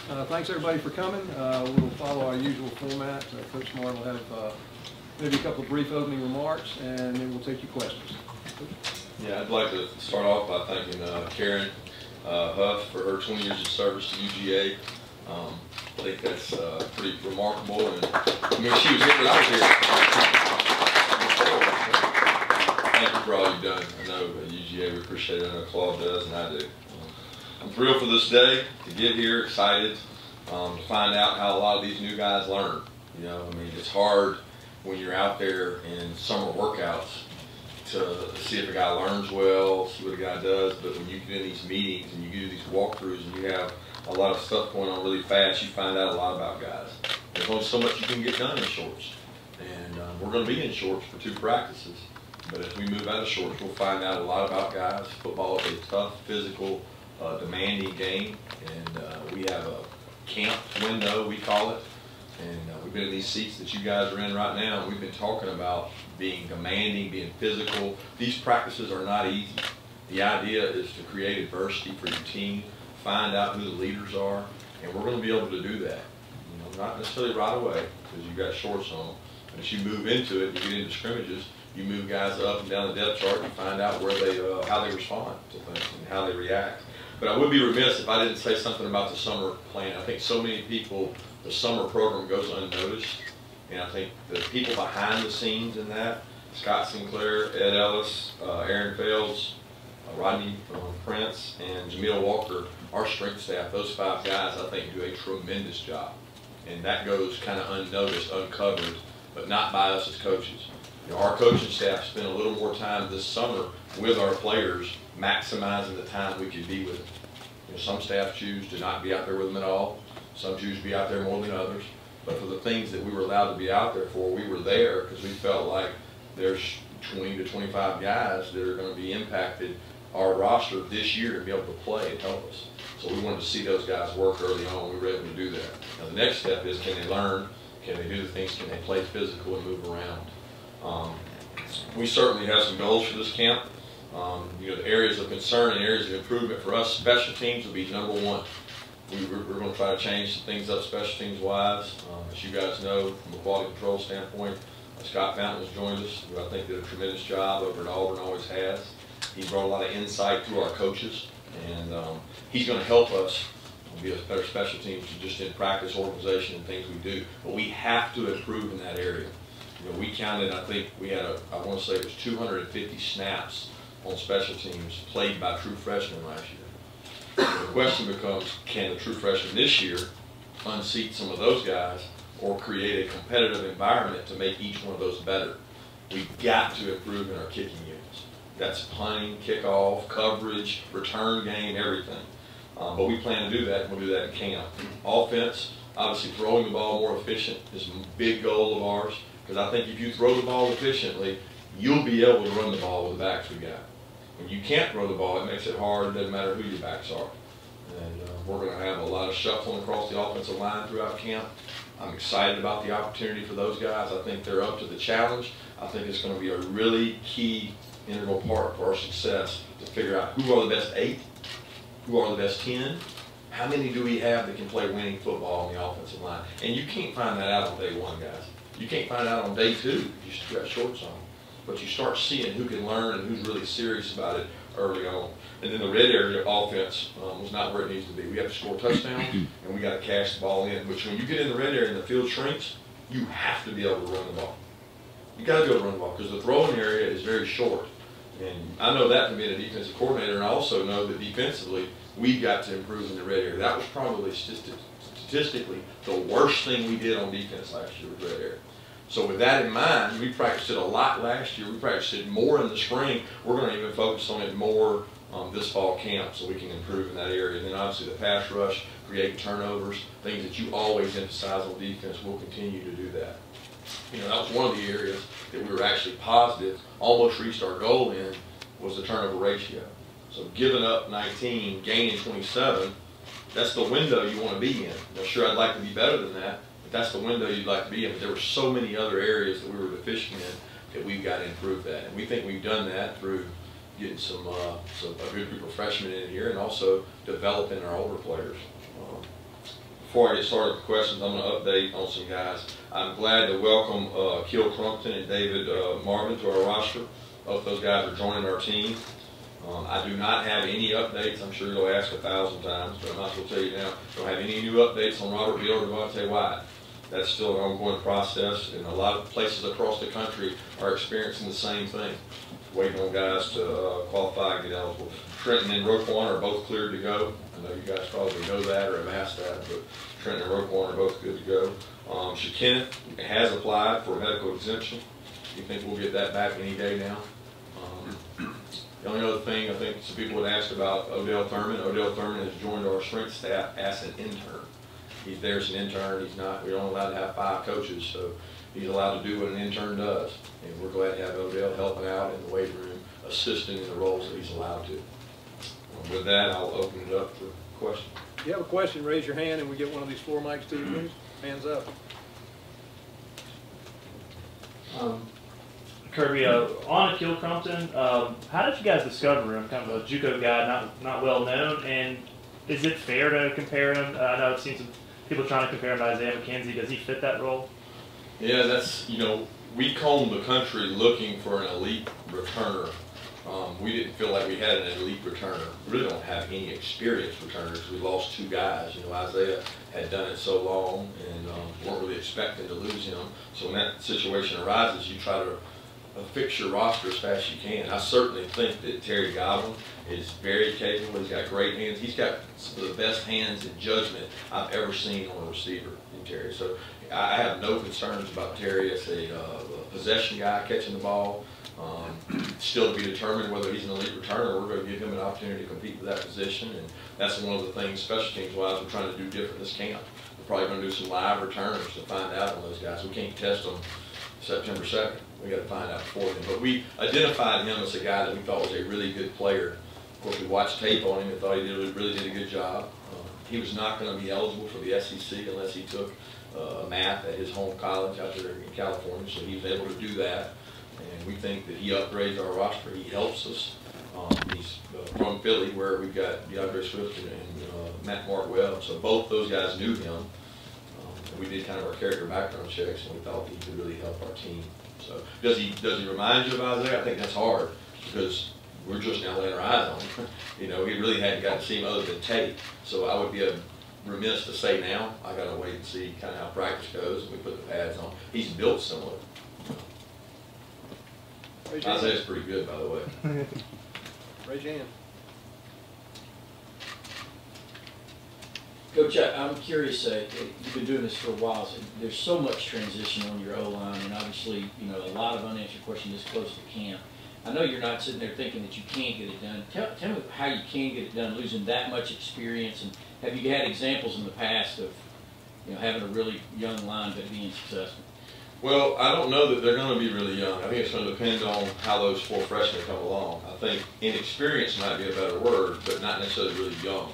Thanks everybody for coming. We'll follow our usual format. Coach Smart will have maybe a couple of brief opening remarks, and then we'll take your questions. Yeah, I'd like to start off by thanking Karen Huff for her 20 years of service to UGA. I think that's pretty remarkable, and I mean, she was here when I was here. Thank you for all you've done. I know UGA, we appreciate it. I know Claude does, and I do. I'm thrilled for this day to get here, excited to find out how a lot of these new guys learn. You know, I mean, it's hard when you're out there in summer workouts to see if a guy learns well, see what a guy does, but when you get in these meetings and you do these walkthroughs and you have a lot of stuff going on really fast, you find out a lot about guys. There's only so much you can get done in shorts, and we're going to be in shorts for 2 practices, but as we move out of shorts, we'll find out a lot about guys. Football is a tough, physical, demanding game, and we have a camp window, we call it, and we've been in these seats that you guys are in right now, and we've been talking about being demanding, being physical. These practices are not easy. The idea is to create adversity for your team, find out who the leaders are, and we're going to be able to do that. You know, not necessarily right away because you've got shorts on, but as you move into it, you get into scrimmages, you move guys up and down the depth chart and find out where they, how they respond to things and how they react. But I would be remiss if I didn't say something about the summer plan. I think so many people, the summer program goes unnoticed, and I think the people behind the scenes in that, Scott Sinclair, Ed Ellis, Aaron Fales, Rodney Prince, and Jameel Walker, our strength staff, those 5 guys, I think, do a tremendous job. And that goes kind of unnoticed, uncovered, but not by us as coaches. You know, our coaching staff spent a little more time this summer with our players, maximizing the time we could be with them. You know, some staff choose to not be out there with them at all. Some choose to be out there more than others. But for the things that we were allowed to be out there for, we were there because we felt like there's 20 to 25 guys that are going to be impacted our roster this year to be able to play and help us. So we wanted to see those guys work early on. We were able to do that. Now the next step is, can they learn? Can they do the things? Can they play physical and move around? We certainly have some goals for this camp. You know, the areas of concern and areas of improvement for us, special teams will be number 1. We're going to try to change some things up special teams wise. As you guys know, from a quality control standpoint, Scott Fountain has joined us, who I think did a tremendous job over at Auburn, always has. He brought a lot of insight to our coaches, and he's going to help us be a better special teams just in practice, organization, and things we do. But we have to improve in that area. You know, we counted, I think we had I want to say it was 250 snaps on special teams played by true freshmen last year. The question becomes, can the true freshmen this year unseat some of those guys or create a competitive environment to make each one of those better? We've got to improve in our kicking units. That's punting, kickoff, coverage, return game, everything. But we plan to do that, and we'll do that in camp. Offense, obviously throwing the ball more efficient is a big goal of ours, because I think if you throw the ball efficiently, you'll be able to run the ball with the backs we got. When you can't throw the ball, it makes it hard. It doesn't matter who your backs are. And we're going to have a lot of shuffling across the offensive line throughout camp. I'm excited about the opportunity for those guys. I think they're up to the challenge. I think it's going to be a really key, integral part of our success to figure out who are the best 8, who are the best 10, how many do we have that can play winning football on the offensive line. And you can't find that out on day 1, guys. You can't find out on day 2 if you still got shorts on. But you start seeing who can learn and who's really serious about it early on. And then the red area offense was not where it needs to be. We have to score touchdowns, and we got to cash the ball in. Which when you get in the red area and the field shrinks, you have to be able to run the ball. You got to be able to run the ball because the throwing area is very short. And I know that from being a defensive coordinator, and I also know that defensively we've got to improve in the red area. That was probably statistically the worst thing we did on defense last year with red area. So with that in mind, we practiced it a lot last year. We practiced it more in the spring. We're going to even focus on it more this fall camp so we can improve in that area. And then obviously the pass rush, creating turnovers, things that you always emphasize on defense, we'll continue to do that. You know, that was one of the areas that we were actually positive, almost reached our goal in, was the turnover ratio. So giving up 19, gaining 27, that's the window you want to be in. Now, sure, I'd like to be better than that, but that's the window you'd like to be in. But there were so many other areas that we were deficient in that we've got to improve that. And we think we've done that through getting a good group of freshmen in here and also developing our older players. Before I get started with questions, I'm going to update on some guys. I'm glad to welcome Kill Crumpton and David Marvin to our roster. Both those guys are joining our team. I do not have any updates. I'm sure you'll ask 1,000 times, but I might as well tell you now. I don't have any new updates on Robert Beal or Devontae White. That's still an ongoing process, and a lot of places across the country are experiencing the same thing. Waiting on guys to qualify and get eligible. Trenton and Roquan are both cleared to go. I know you guys probably know that or have asked that, but Trenton and Roquan are both good to go. Shakenneth has applied for a medical exemption. We think we'll get that back any day now. The only other thing, I think some people would ask about Odell Thurman. Odell Thurman has joined our strength staff as an intern. He's there as an intern. He's not, we're only allowed to have 5 coaches, so he's allowed to do what an intern does. And we're glad to have Odell helping out in the weight room, assisting in the roles that he's allowed to. With that, I'll open it up for questions. If you have a question, raise your hand and we get one of these floor mics to you, please. Hands up. Kirby, on Kill Crumpton, how did you guys discover him? Kind of a JUCO guy, not well known, and is it fair to compare him? I know I've seen some people trying to compare him to Isaiah McKenzie. Does he fit that role? Yeah, that's, you know, we combed the country looking for an elite returner. We didn't feel like we had an elite returner. We really don't have any experienced returners. We lost 2 guys. You know, Isaiah had done it so long and weren't really expecting to lose him. So when that situation arises, you try to fix your roster as fast as you can. I certainly think that Terry Godwin is very capable. He's got great hands. He's got some of the best hands and judgment I've ever seen on a receiver in Terry. So I have no concerns about Terry as a possession guy catching the ball. Still to be determined whether he's an elite returner. We're going to give him an opportunity to compete for that position, and that's one of the things special teams wise we're trying to do different this camp. We're probably going to do some live returners to find out on those guys. We can't test them September 2nd. We got to find out before then. But we identified him as a guy that we thought was a really good player. Of course, we watched tape on him and thought he really did a good job. He was not going to be eligible for the SEC unless he took math at his home college out there in California, so he was able to do that. And we think that he upgrades our roster. He helps us. He's from Philly, where we've got DeAndre Swift and Matt Mark Webb. So both those guys knew him. We did kind of our character background checks, and we thought he could really help our team. So does he remind you of Isaiah? I think that's hard because we're just now laying our eyes on him. You know, we really hadn't got to see him other than tape. So I would be remiss to say now. I got to wait and see kind of how practice goes, and we put the pads on. He's built similar. Isaiah's pretty good, by the way. Raise your hand. Coach, I'm curious, you've been doing this for a while, so there's so much transition on your O-line, and obviously, you know, a lot of unanswered questions this close to camp. I know you're not sitting there thinking that you can't get it done. Tell me how you can get it done, losing that much experience, and have you had examples in the past of, you know, having a really young line but being successful? Well, I don't know that they're going to be really young. I think it's going to depend on how those 4 freshmen come along. I think inexperienced might be a better word, but not necessarily really young.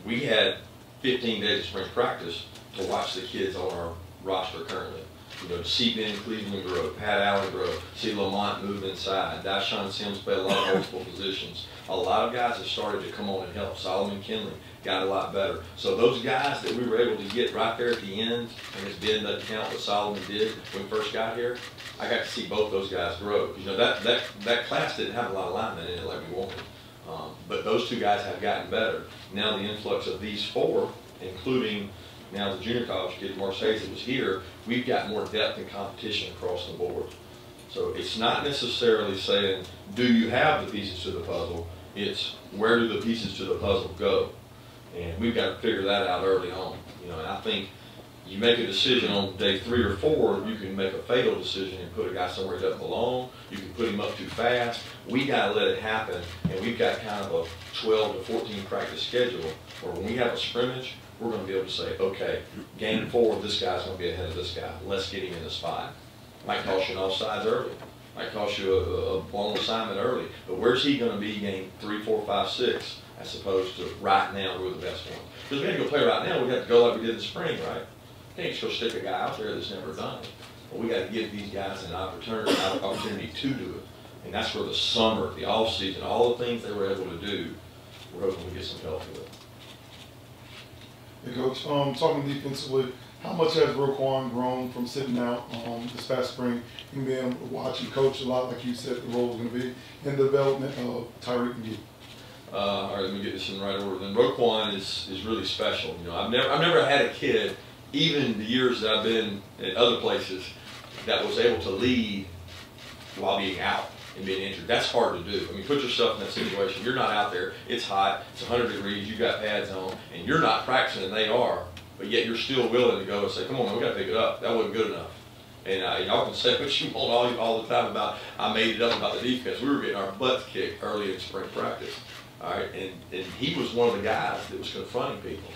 We had 15 days of spring practice to watch the kids on our roster currently. You know, to see Ben Cleveland grow, Pat Allen grow, see Lamont move inside, Dashawn Sims play a lot of multiple positions. A lot of guys have started to come on and help. Solomon Kinley got a lot better. So those guys that we were able to get right there at the end, and as Ben doesn't count what Solomon did when we first got here, I got to see both those guys grow. You know, that class didn't have a lot of linemen in it like we wanted. But those 2 guys have gotten better. Now the influx of these 4, including now the junior college kid, Marseilles, that was here, we've got more depth and competition across the board. So it's not necessarily saying, do you have the pieces to the puzzle? It's where do the pieces to the puzzle go? And we've got to figure that out early on. You know, and I think you make a decision on day 3 or 4, you can make a fatal decision and put a guy somewhere he doesn't belong. You can put him up too fast. We got to let it happen, and we've got kind of a 12 to 14 practice schedule where when we have a scrimmage, we're going to be able to say, okay, game 4, this guy's going to be ahead of this guy. Let's get him in the spot. Might cost you an offsides early. Might cost you a blown assignment early. But where's he going to be game 3, 4, 5, 6 as opposed to right now we're the best one? Because we got to go play right now. We got to go like we did in the spring, right? Can't just go stick a guy out there that's never done it. But we got to give these guys an opportunity to do it. And that's where the summer, the off season, all the things they were able to do, we're hoping we get some help with it. Hey, Coach, talking defensively, how much has Roquan grown from sitting out this past spring and being able to watch and coach a lot, like you said, the role was going to be in the development of Tyreek McGee? All right, let me get this in the right order. Then Roquan is really special. You know, I've never had a kid, even the years that I've been at other places, that was able to lead while being out and being injured. That's hard to do. I mean, put yourself in that situation. You're not out there. It's hot. It's 100 degrees. You got pads on, and you're not practicing, and they are. But yet you're still willing to go and say, "Come on, man, we got to pick it up. That wasn't good enough." And y'all can say what you want all the time about I made it up about the defense. We were getting our butts kicked early in spring practice. All right, and he was one of the guys that was confronting people,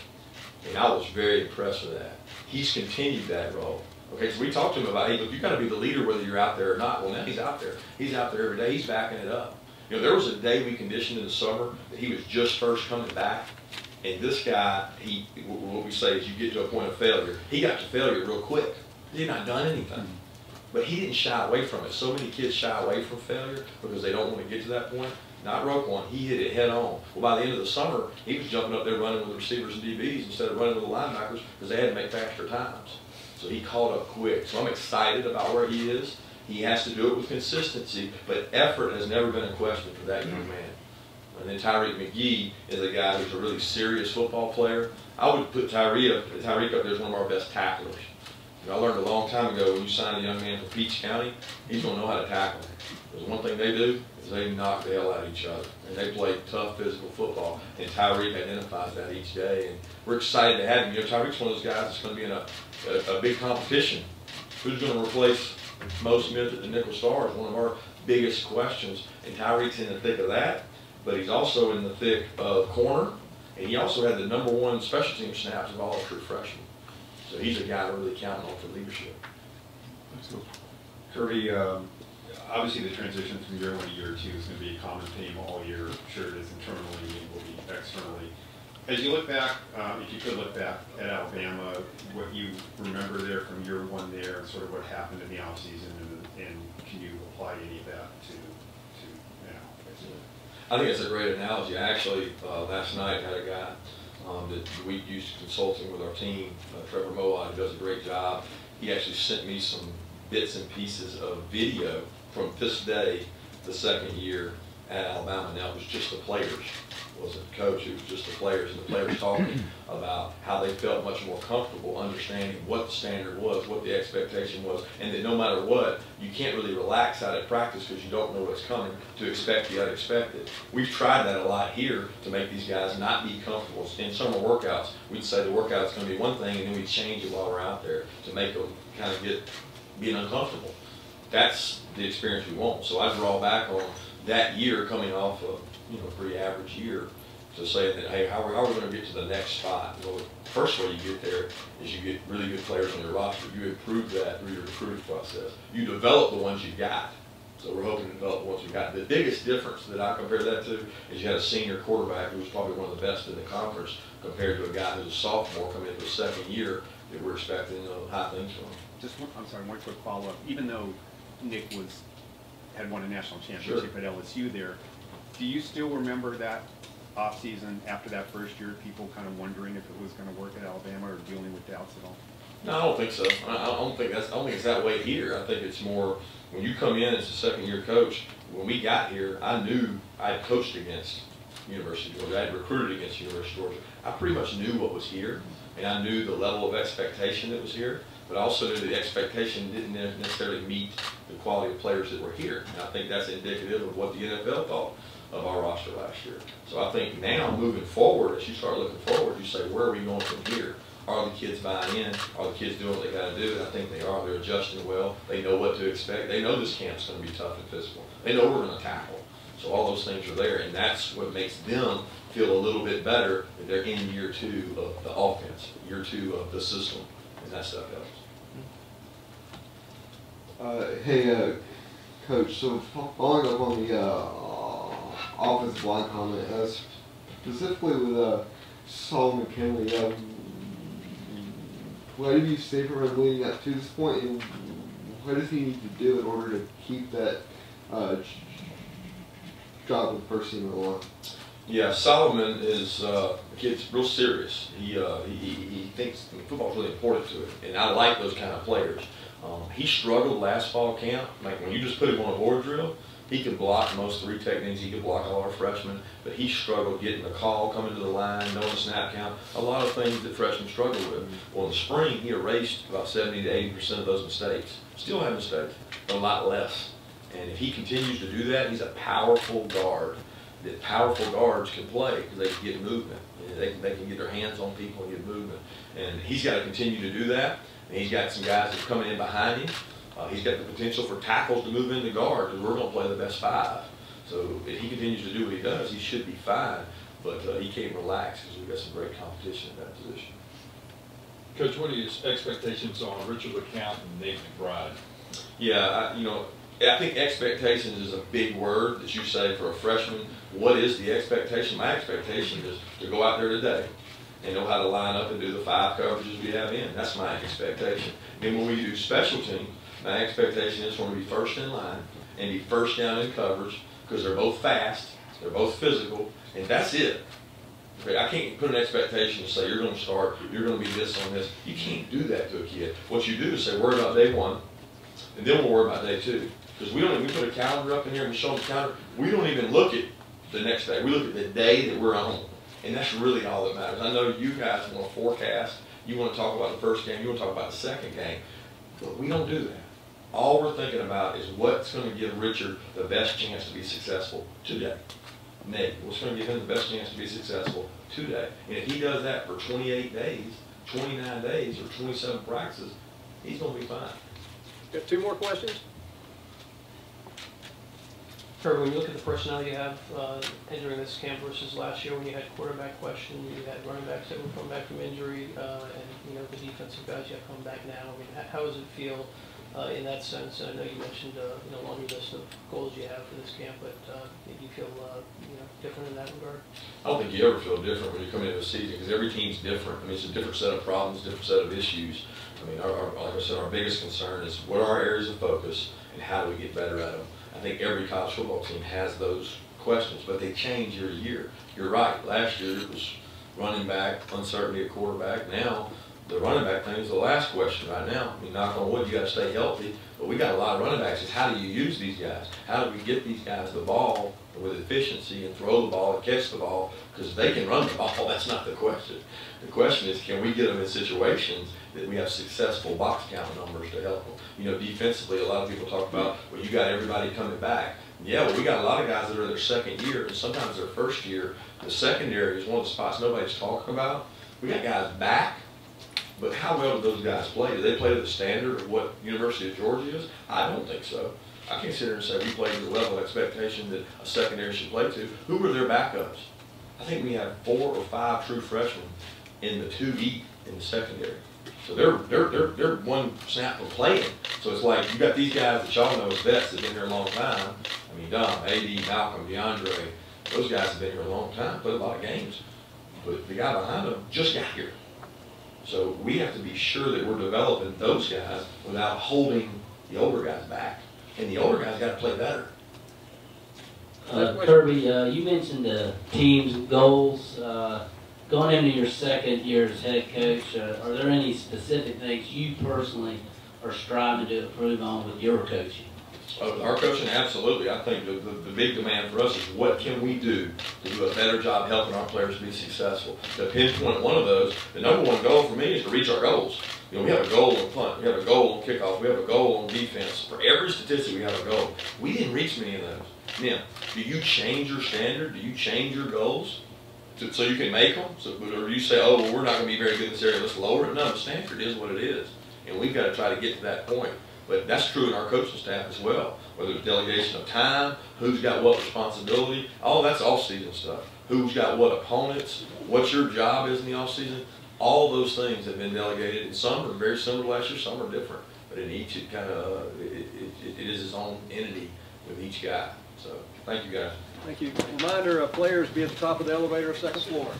and I was very impressed with that. He's continued that role. Okay, so we talked to him about, hey, look, you got to be the leader whether you're out there or not. Well, now he's out there. He's out there every day. He's backing it up. You know, there was a day we conditioned in the summer that he was just first coming back, and this guy, what we say is you get to a point of failure. He got to failure real quick. He'd not done anything. But he didn't shy away from it. So many kids shy away from failure because they don't want to get to that point. Not Roquan. He hit it head on. Well, by the end of the summer, he was jumping up there running with the receivers and DBs instead of running with the linebackers because they had to make faster times. So he caught up quick. So I'm excited about where he is. He has to do it with consistency, but effort has never been a question for that young man. And then Tyreek McGee is a guy who's a really serious football player. I would put Tyreek up there as one of our best tacklers. You know, I learned a long time ago when you sign a young man from Peach County, he's going to know how to tackle. Because one thing they do is they knock the hell out of each other. And they play tough physical football. And Tyreek identifies that each day. And we're excited to have him. You know, Tyreek's one of those guys that's going to be in a big competition. Who's going to replace most minutes at the nickel star is one of our biggest questions. And Tyreek's in the thick of that. But he's also in the thick of corner. And he also had the #1 special team snaps of all true freshmen. So he's a guy really counting on for leadership. Kirby, obviously the transition from year 1 to year 2 is going to be a common theme all year. I'm sure it is internally, it will be externally. As you look back, if you could look back at Alabama, what you remember there from year 1 there and sort of what happened in the offseason, and can you apply any of that to now? I think it's a great analogy. I actually, last night, had a guy that we used consulting with our team, Trevor Moai, who does a great job. He actually sent me some bits and pieces of video from this day, the second year at Alabama. Now it was just the players. It wasn't the coach, it was just the players, and the players talking about how they felt much more comfortable understanding what the standard was, what the expectation was, and that no matter what, you can't really relax out at practice because you don't know what's coming, to expect the unexpected. We've tried that a lot here to make these guys not be comfortable. In summer workouts, we'd say the workout's going to be one thing, and then we'd change it while we're out there to make them kind of being uncomfortable. That's the experience we want. So I draw back on that year coming off of, you know, a pretty average year to say that, hey, how are we going to get to the next spot? Well, the first way you get there is you get really good players on your roster. You improve that through your recruiting process. You develop the ones you got. So we're hoping to develop the ones we got. The biggest difference that I compare that to is you had a senior quarterback who was probably one of the best in the conference compared to a guy who's a sophomore coming into his second year that we're expecting high things from. Just one quick follow-up. Even though Nick had won a national championship Sure. at LSU there, do you still remember that offseason after that first year, people kind of wondering if it was going to work at Alabama or dealing with doubts at all? No, I don't think so. I don't think it's that way here. I think it's more when you come in as a second-year coach. When we got here, I knew I had coached against University of Georgia. I had recruited against University of Georgia. I pretty much knew what was here, and I knew the level of expectation that was here. But I also knew the expectation didn't necessarily meet the quality of players that were here. And I think that's indicative of what the NFL thought of our roster last year. So I think now, moving forward, as you start looking forward, you say, where are we going from here? Are the kids buying in? Are the kids doing what they got to do? And I think they are. They're adjusting well. They know what to expect. They know this camp's going to be tough and physical. They know we're going to tackle. So all those things are there, and that's what makes them feel a little bit better that they're in year 2 of the offense, year 2 of the system, and that stuff helps. Hey, Coach, so following up on the offensive line comment, specifically with Saul McKinley, what do you say from him leading up to this point, and what does he need to do in order to keep that job with the first team in the line? Yeah, Solomon is a kid's real serious. He thinks football's really important to him, and I like those kind of players. He struggled last fall camp. Like when you just put him on a board drill, he could block most 3 techniques. He could block all our freshmen, but he struggled getting the call, coming to the line, knowing the snap count. A lot of things that freshmen struggle with. Well, in the spring, he erased about 70 to 80% of those mistakes. Still have mistakes, but a lot less. And if he continues to do that, he's a powerful guard. That powerful guards can play because they can get movement. They can get their hands on people and get movement. And he's got to continue to do that. And he's got some guys that are coming in behind him. He's got the potential for tackles to move into guard because we're going to play the best 5. So if he continues to do what he does, he should be fine. But he can't relax because we've got some great competition in that position. Coach, what are your expectations on Richard LeCount and Nate McBride? Yeah, I think expectations is a big word that you say for a freshman. What is the expectation? My expectation is to go out there today and know how to line up and do the 5 coverages we have in. That's my expectation. And when we do special teams, my expectation is for them to be first in line and be first down in coverage because they're both fast, they're both physical, and that's it. Okay, I can't put an expectation and say you're going to start, you're going to be this on this. You can't do that to a kid. What you do is say worry about day 1, and then we'll worry about day 2. Because we put a calendar up in here and we show them the calendar. We don't even look at the next day. We look at the day that we're on. And that's really all that matters. I know you guys want to forecast. You want to talk about the first game. You want to talk about the second game. But we don't do that. All we're thinking about is what's going to give Richard the best chance to be successful today. Nate, what's going to give him the best chance to be successful today. And if he does that for 28 days, 29 days, or 27 practices, he's going to be fine. Got 2 more questions? Kirby, when you look at the personnel you have entering this camp versus last year when you had quarterback question, you had running backs that were coming back from injury, and the defensive guys you have coming back now. I mean, how does it feel in that sense? I know you mentioned a laundry list of goals you have for this camp, but do you feel different in that regard? I don't think you ever feel different when you come into a season because every team's different. I mean, it's a different set of problems, different set of issues. I mean, like I said, our biggest concern is what are our areas of focus and how do we get better at them. I think every college football team has those questions, but they change year to year. You're right. Last year it was running back, uncertainty at quarterback. Now the running back thing is the last question right now. I mean, knock on wood, you got to stay healthy, but we got a lot of running backs. It's how do you use these guys? How do we get these guys the ball with efficiency and throw the ball and catch the ball? Because they can run the ball. That's not the question. The question is, can we get them in situations that we have successful box count numbers to help them? Defensively, a lot of people talk about, well, you got everybody coming back. Yeah, well, we got a lot of guys that are in their second year, and sometimes their first year. The secondary is one of the spots nobody's talking about. We got guys back, but how well do those guys play? Do they play to the standard of what University of Georgia is? I don't think so. I can't sit here and say we played to the level of expectation that a secondary should play to. Who were their backups? I think we have 4 or 5 true freshmen in the 2 deep in the secondary. So they're one snap from playing. So it's like you got these guys that y'all know as vets that have been here a long time. I mean, Dom, AD, Malcolm, DeAndre, those guys have been here a long time, played a lot of games. But the guy behind them just got here. So we have to be sure that we're developing those guys without holding the older guys back. And the older guys got to play better. Kirby, you mentioned the team's goals. Going into your second year as head coach, are there any specific things you personally are striving to improve on with your coaching? Our coaching, absolutely. I think the big demand for us is what can we do to do a better job helping our players be successful. To pinpoint one of those, the number one goal for me is to reach our goals. We have a goal on punt, we have a goal on kickoff, we have a goal on defense. For every statistic, we have a goal. We didn't reach many of those. Now, do you change your standard? Do you change your goals so you can make them? Or do you say, oh, well, we're not going to be very good in this area, let's lower it? No, the standard is what it is. And we've got to try to get to that point. But that's true in our coaching staff as well. Whether it's delegation of time, who's got what responsibility, all that's off-season stuff. Who's got what opponents, what your job is in the off-season. All those things have been delegated. And some are very similar to last year, some are different. But in each, it is its own entity with each guy. So thank you, guys. Thank you. Reminder, players be at the top of the elevator, second floor.